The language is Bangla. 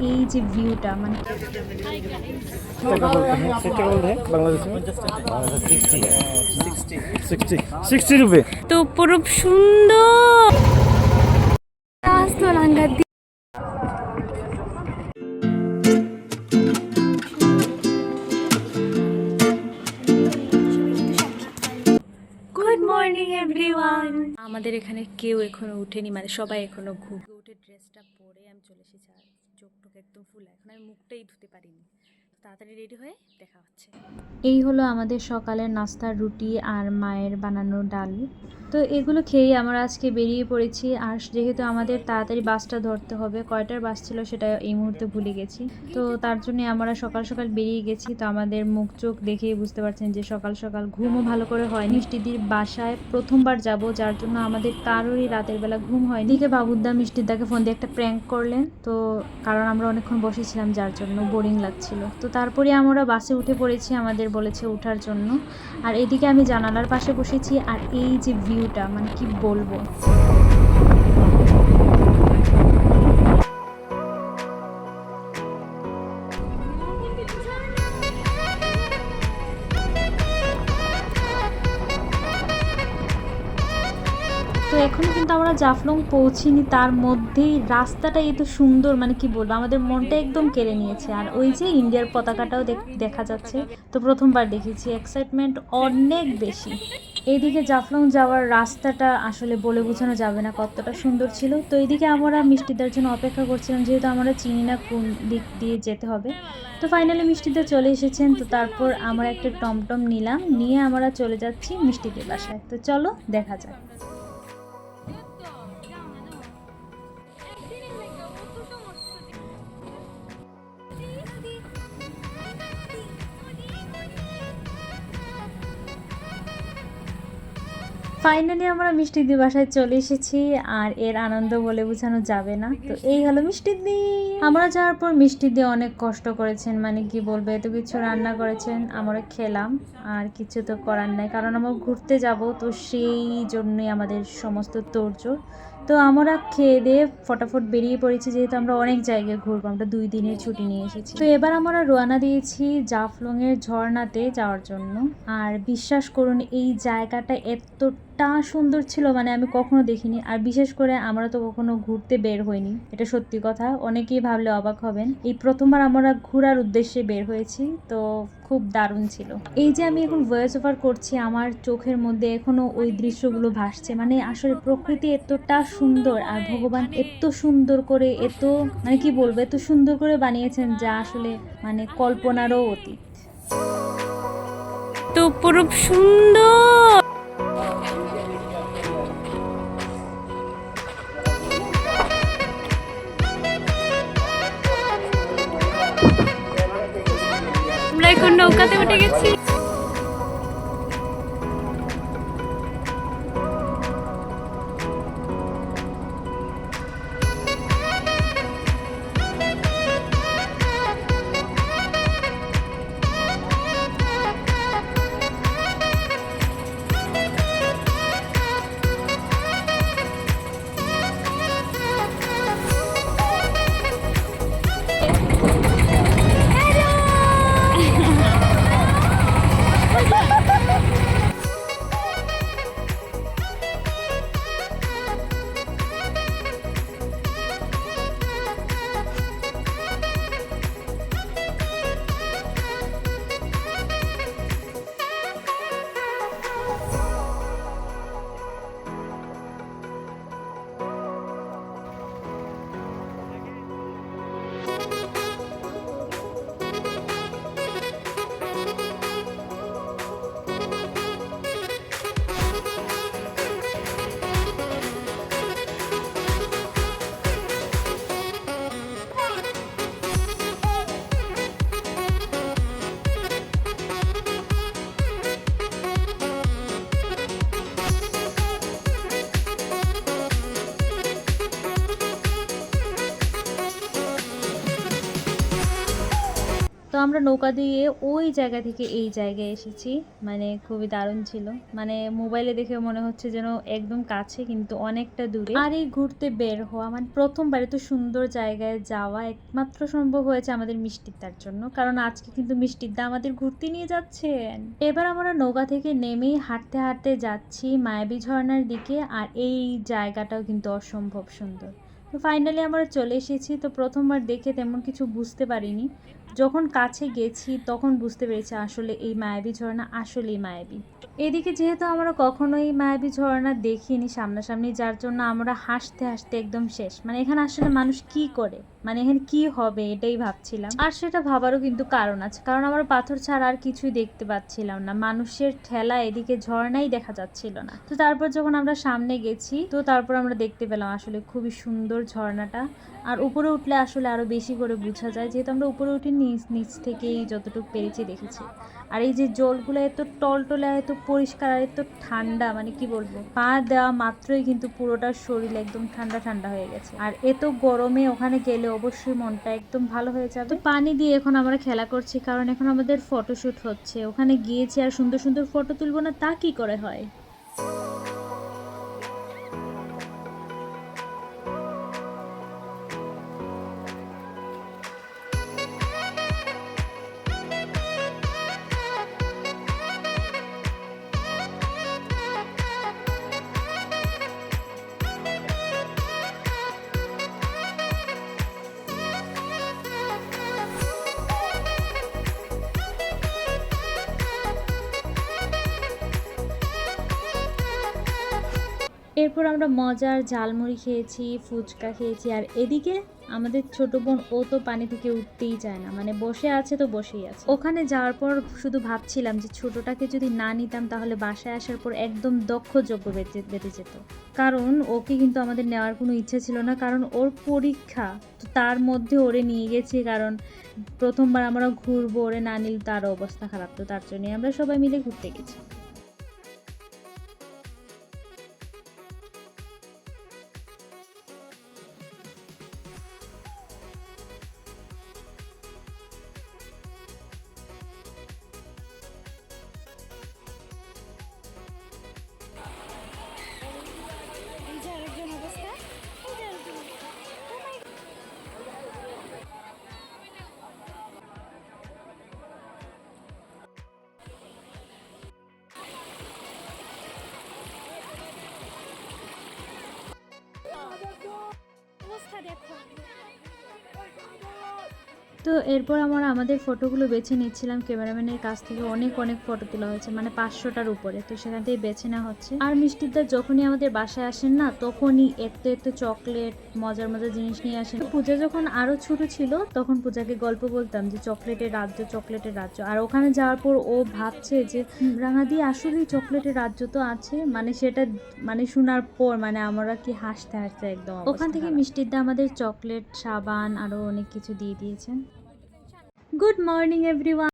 এই যে ভিউটা মানে তো পুরো সুন্দর গুড মর্নিং এভরিওয়ান। আমাদের এখানে কেউ এখনো উঠেনি, মানে সবাই এখনো ঘুমিয়ে উঠে ড্রেসটা পরে আমি চলে এসেছি। আর চোখ টোক একদম ফুল, এখন আমি মুখটাই ধুতে পারিনি। তাড়াতাড়ি রেডি হয়ে দেখা হচ্ছে। এই হলো আমাদের সকালের নাস্তার রুটি আর মায়ের বানানো ডাল। তো এগুলো খেয়েই আমরা আজকে বেরিয়ে পড়েছি। আর যেহেতু আমাদের তাড়াতাড়ি বাসটা ধরতে হবে, কয়টার বাস ছিল সেটা এই মুহূর্তে ভুলে গেছি, তো তার জন্য আমরা সকাল সকাল বেরিয়ে গেছি। তো আমাদের মুখ চোখ দেখেই বুঝতে পারছেন যে সকাল সকাল ঘুমও ভালো করে হয়নি। মিষ্টিদির বাসায় প্রথমবার যাব, যার জন্য আমাদের কারোরই রাতের বেলা ঘুম হয়নি। দিকে বাবুদা মিষ্টিদাকে ফোন দিয়ে একটা প্র্যাঙ্ক করলেন, তো কারণ আমরা অনেকক্ষণ বসেছিলাম যার জন্য বোরিং লাগছিল। তো তারপরে আমরা বাসে উঠে পড়েছি, আমাদের বলেছে ওঠার জন্য। আর এদিকে আমি জানালার পাশে বসেছি, আর এই যে ভিউটা মানে কি বলবো। তো এখনো কিন্তু আমরা জাফলং পৌঁছিনি, তার মধ্যেই রাস্তাটা এত সুন্দর, মানে কি বলবো, আমাদের মনটা একদম কেড়ে নিয়েছে। আর ওই যে ইন্ডিয়ার পতাকাটাও দেখা যাচ্ছে, তো প্রথমবার দেখেছি, এক্সাইটমেন্ট অনেক বেশি। এইদিকে জাফলং যাওয়ার রাস্তাটা আসলে বলে বোঝানো যাবে না কতটা সুন্দর ছিল। তো এইদিকে আমরা মিষ্টিদের জন্য অপেক্ষা করছিলাম, যেহেতু আমরা চিনি না কোন দিক দিয়ে যেতে হবে। তো ফাইনালি মিষ্টিদের চলে এসেছেন। তো তারপর আমরা একটা টমটম নিলাম, নিয়ে আমরা চলে যাচ্ছি মিষ্টিদের বাসায়। তো চলো দেখা যাক। ফাইনালি আমরা মিষ্টিদি বাসায় চলে এসেছি, আর এর আনন্দ বলে বোঝানো যাবে না। তো এই হলো মিষ্টিদি। আমরা যাওয়ার পর মিষ্টিদি অনেক কষ্ট করেছেন, মানে কি বলবো, এত কিছু রান্না করেছেন, আমরা খেলাম। আর কিছু তো করার নাই, কারণ আমরা ঘুরতে যাব, তো সেই জন্যই আমাদের সমস্ত তোড়জোড়। তো আমরা খেয়ে দিয়ে ফটাফট বেরিয়ে পড়েছি, যেহেতু আমরা অনেক জায়গায় ঘুরবো, আমরা 2 দিনের ছুটি নিয়ে এসেছি। তো এবার আমরা রওনা দিয়েছি জাফলংয়ের ঝর্ণাতে যাওয়ার জন্য। আর বিশ্বাস করুন, এই জায়গাটা এতটা সুন্দর ছিল, মানে আমি কখনো দেখিনি। আর বিশেষ করে আমরা তো কখনো ঘুরতে বের হইনি, এটা সত্যি কথা। অনেকেই ভাবলে অবাক হবেন, এই প্রথমবার আমরা ঘোরার উদ্দেশ্যে বের হয়েছি। তো খুব দারুণ ছিল। এই যে আমি এখন ভয়েস ওভার করছি, আমার চোখের মধ্যে এখনো ওই দৃশ্যগুলো ভাসছে। মানে আসলে প্রকৃতি এতটা সুন্দর, আর ভগবান এত সুন্দর করে, এত মানে কি বলবো, এত সুন্দর করে বানিয়েছেন, যা আসলে মানে কল্পনারও অতীত। তো পুরো সুন্দর। আমরা এখন নৌকাতে উঠে গেছি। তো আমরা নৌকা দিয়ে ওই জায়গা থেকে এই জায়গায় এসেছি, মানে খুবই দারুণ ছিল। মানে মোবাইলে দেখে মনে হচ্ছে যেন একদম কাছে, কিন্তু অনেকটা দূরে। আর এই ঘুরতে বের হওয়া মানে প্রথমবার এত সুন্দর জায়গায় যাওয়া একমাত্র সম্ভব হয়েছে আমাদের মিষ্টিদার জন্য, কারণ আজকে কিন্তু মিষ্টিদা আমাদের ঘুরতে নিয়ে যাচ্ছেন। এবার আমরা নৌকা থেকে নেমেই হাঁটতে হাঁটতে যাচ্ছি মায়াবী ঝর্ণার দিকে, আর এই জায়গাটাও কিন্তু অসম্ভব সুন্দর। তো ফাইনালি আমরা চলে এসেছি। তো প্রথমবার দেখে তেমন কিছু বুঝতে পারিনি, যখন কাছে গেছি তখন বুঝতে পেরেছি আসলে এই মায়াবী ঝর্ণা আসলেই মায়াবী। এদিকে যেহেতু আমরা কখনোই মায়াবী ঝর্ণা দেখিনি সামনাসামনি, যার জন্য আমরা হাসতে হাসতে একদম শেষ। মানে এখানে আসলে মানুষ কি করে, মানে এখানে কি হবে এটাই ভাবছিলাম। আর সেটা ভাবারও কিন্তু কারণ আছে, কারণ আমরা পাথর ছাড়া আর কিছুই দেখতে পাচ্ছিলাম না, মানুষের ঠেলা এদিকে ঝর্ণাই দেখা যাচ্ছিল না। তো তারপর যখন আমরা সামনে গেছি, তো তারপর আমরা দেখতে পেলাম আসলে খুবই সুন্দর ঝর্ণাটা। আর উপরে উঠলে আসলে আরো বেশি করে বোঝা যায়, যেহেতু আমরা উপরে উঠে নিচ থেকেই যতটুকু পেরেছি দেখেছি। আর এই যে জলগুলো এত টলটলে, এত পরিষ্কার আর এত ঠান্ডা, মানে কি বলবো, পা দেওয়া মাত্রই কিন্তু পুরোটা শরীর একদম ঠান্ডা ঠান্ডা হয়ে গেছে। আর এত গরমে ওখানে গেলে অবশ্যই মনটা একদম ভালো হয়ে যাবে। তো পানি দিয়ে এখন আমরা খেলা করছি, কারণ এখন আমাদের ফটোশুট হচ্ছে। ওখানে গিয়েছি আর সুন্দর সুন্দর ফটো তুলবো না তা কি করে হয়। এরপর আমরা মজার ঝালমুড়ি খেয়েছি, ফুচকা খেয়েছি। আর এদিকে আমাদের ছোট বোন, ও তো পানি থেকে উঠতেই চায় না, মানে বসে আছে তো বসেই আছে। ওখানে যাওয়ার পর শুধু ভাবছিলাম যে ছোটটাকে যদি না নিতাম তাহলে বাসায় আসার পর একদম দক্ষ যজ্ঞ বেঁধে যেত। কারণ ওকে কিন্তু আমাদের নেওয়ার কোনো ইচ্ছা ছিল না, কারণ ওর পরীক্ষা। তো তার মধ্যে ওরে নিয়ে গেছি, কারণ প্রথমবার আমরা ঘুরবো, ওরে না নিলে তার অবস্থা খারাপ। তো তার জন্যই আমরা সবাই মিলে ঘুরতে গেছি। তো এরপর আমরা আমাদের ফটোগুলো বেছে নিচ্ছিলাম, ক্যামেরাম্যানের কাছ থেকে অনেক অনেক ফটো তোলা হয়েছে, মানে 500টার উপরে। তো সেখান থেকে বেছে নেওয়া হচ্ছে। আর মিষ্টিদা যখনই আমাদের বাসায় আসেন না, তখনই এত এত চকলেট, মজার মজার জিনিস নিয়ে আসেন। পূজা যখন আরো ছোট ছিল তখন পূজাকে গল্প বলতাম যে চকলেটের রাজ্য, চকলেটের রাজ্য। আর ওখানে যাওয়ার পর ও ভাবছে যে রাঙাদি আসলেই চকলেটের রাজ্য তো আছে, মানে সেটা মানে শোনার পর মানে আমরা কি হাসতে হাসতে একদম। ওখান থেকে মিষ্টিদা আমাদের চকলেট, সাবান আরো অনেক কিছু দিয়ে দিয়েছেন। Good morning everyone.